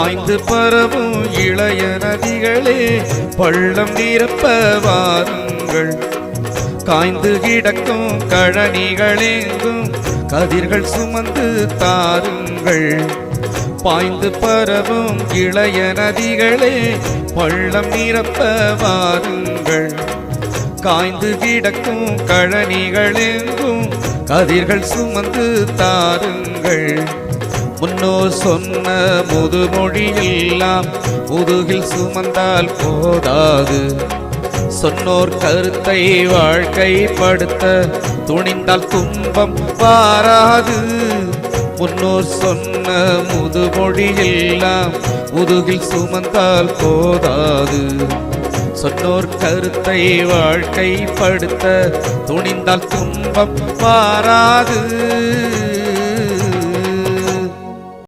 பாய்ந்து பரவும் இளைய நதிகளே பள்ளம் நிரப்ப வாருங்கள். காய்ந்து கிடக்கும் கழனிகளெங்கும் கதிர்கள் சுமந்து தாருங்கள். பாய்ந்து பரவும் இளைய நதிகளே பள்ளம் நிரப்ப வாருங்கள். காய்ந்து கிடக்கும் கழனிகளெங்கும் கதிர்கள் சுமந்து தாருங்கள். முன்னோர் சொன்ன முதுமொழி எல்லாம் முதுகில் சுமந்தால் போதாது. சொன்னோர் கருத்தை வாழ்க்கைப்படுத்த துணிந்தால் துன்பம் வாராது. முன்னோர் சொன்ன முதுமொழி எல்லாம் முதுகில் சுமந்தால் போதாது. சொன்னோர் கருத்தை வாழ்க்கைப்படுத்த துணிந்தால் துன்பம் வாராது.